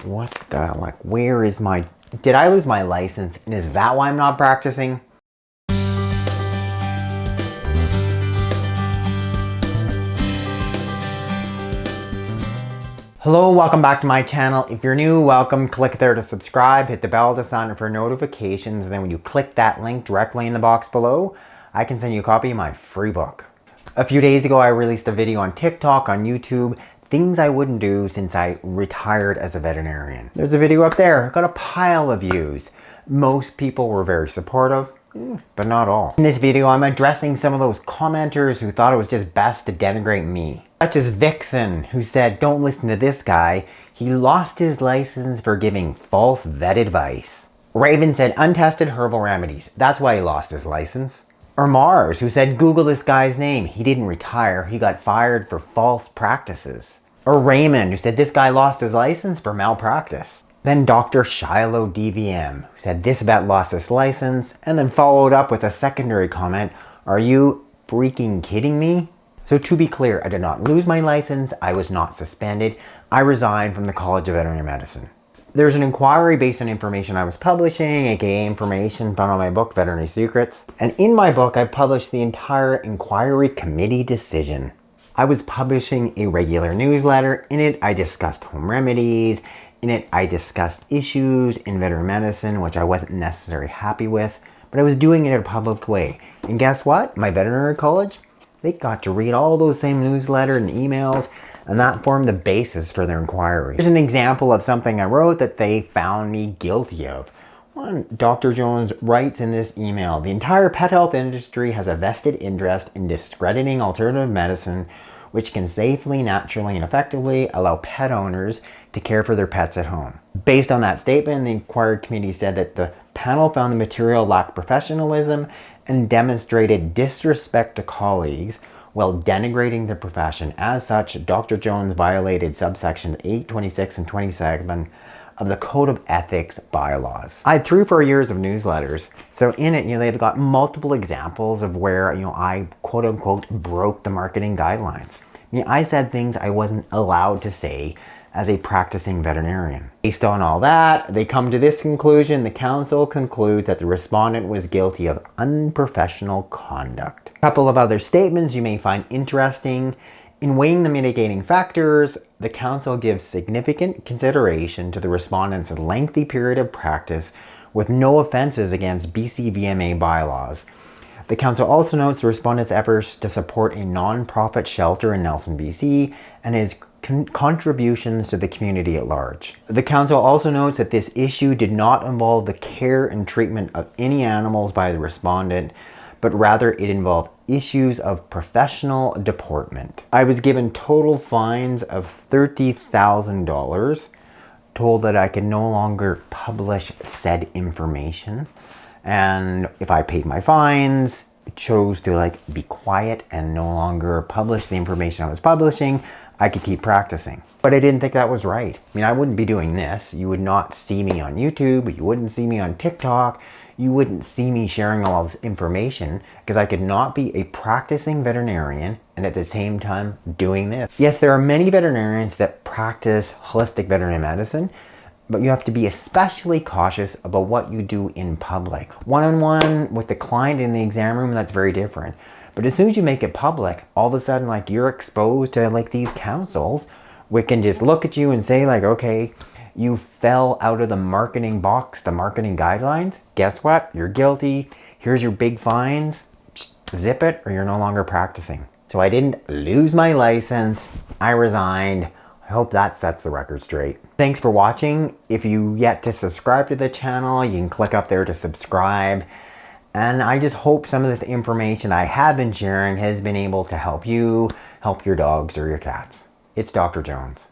What the, like, where is my, did I lose my license? And is that why I'm not practicing? Hello, welcome back to my channel. If you're new, welcome. Click there to subscribe, hit the bell to sign up for notifications, and then when you click that link directly in the box below, I can send you a copy of my free book. A few days ago, I released a video on TikTok, on YouTube, things I wouldn't do since I retired as a veterinarian. There's a video up there, got a pile of views. Most people were very supportive, but not all. In this video, I'm addressing some of those commenters who thought it was just best to denigrate me. Such as Vixen, who said, "Don't listen to this guy. He lost his license for giving false vet advice." Raven said, "Untested herbal remedies. That's why he lost his license." Or Mars, who said, "Google this guy's name. He didn't retire. He got fired for false practices." Or Raymond, who said, "This guy lost his license for malpractice." Then Dr. Shiloh DVM, who said, "This vet lost his license," and then followed up with a secondary comment, "Are you freaking kidding me?" So to be clear, I did not lose my license. I was not suspended. I resigned from the College of Veterinary Medicine. There's an inquiry based on information I was publishing, aka information found on my book, Veterinary Secrets. And in my book, I published the entire inquiry committee decision. I was publishing a regular newsletter. In it, I discussed home remedies. In it, I discussed issues in veterinary medicine, which I wasn't necessarily happy with, but I was doing it in a public way. And guess what? My veterinary college, they got to read all those same newsletters and emails, and that formed the basis for their inquiry. Here's an example of something I wrote that they found me guilty of. One, Dr. Jones writes in this email, "The entire pet health industry has a vested interest in discrediting alternative medicine, which can safely, naturally, and effectively allow pet owners to care for their pets at home." Based on that statement, the inquiry committee said that the panel found the material lacked professionalism and demonstrated disrespect to colleagues while denigrating the profession. As such, Dr. Jones violated subsections 8, 26, and 27 of the Code of Ethics bylaws. I had 3 or 4 years of newsletters. So in it, they've got multiple examples of where, I quote unquote broke the marketing guidelines. I said things I wasn't allowed to say as a practicing veterinarian. Based on all that, they come to this conclusion. The council concludes that the respondent was guilty of unprofessional conduct. A couple of other statements you may find interesting. In weighing the mitigating factors, the council gives significant consideration to the respondent's lengthy period of practice with no offenses against BCVMA bylaws. The council also notes the respondent's efforts to support a non-profit shelter in Nelson, BC, and his contributions to the community at large. The council also notes that this issue did not involve the care and treatment of any animals by the respondent, but rather it involved issues of professional deportment. I was given total fines of $30,000, told that I could no longer publish said information, and if I paid my fines, chose to be quiet and no longer publish the information I was publishing, I could keep practicing. But I didn't think that was right. I wouldn't be doing this. You would not see me on YouTube. You wouldn't see me on TikTok. You wouldn't see me sharing all this information because I could not be a practicing veterinarian and at the same time doing this. Yes, there are many veterinarians that practice holistic veterinary medicine, but you have to be especially cautious about what you do in public. One-on-one with the client in the exam room, that's very different. But as soon as you make it public, all of a sudden you're exposed to these councils, we can just look at you and say okay, you fell out of the marketing box, the marketing guidelines. Guess what? You're guilty. Here's your big fines. Zip it or you're no longer practicing. So I didn't lose my license. I resigned. I hope that sets the record straight. Thanks for watching. If you yet to subscribe to the channel, you can click up there to subscribe. And I just hope some of the information I have been sharing has been able to help you, help your dogs or your cats. It's Dr. Jones.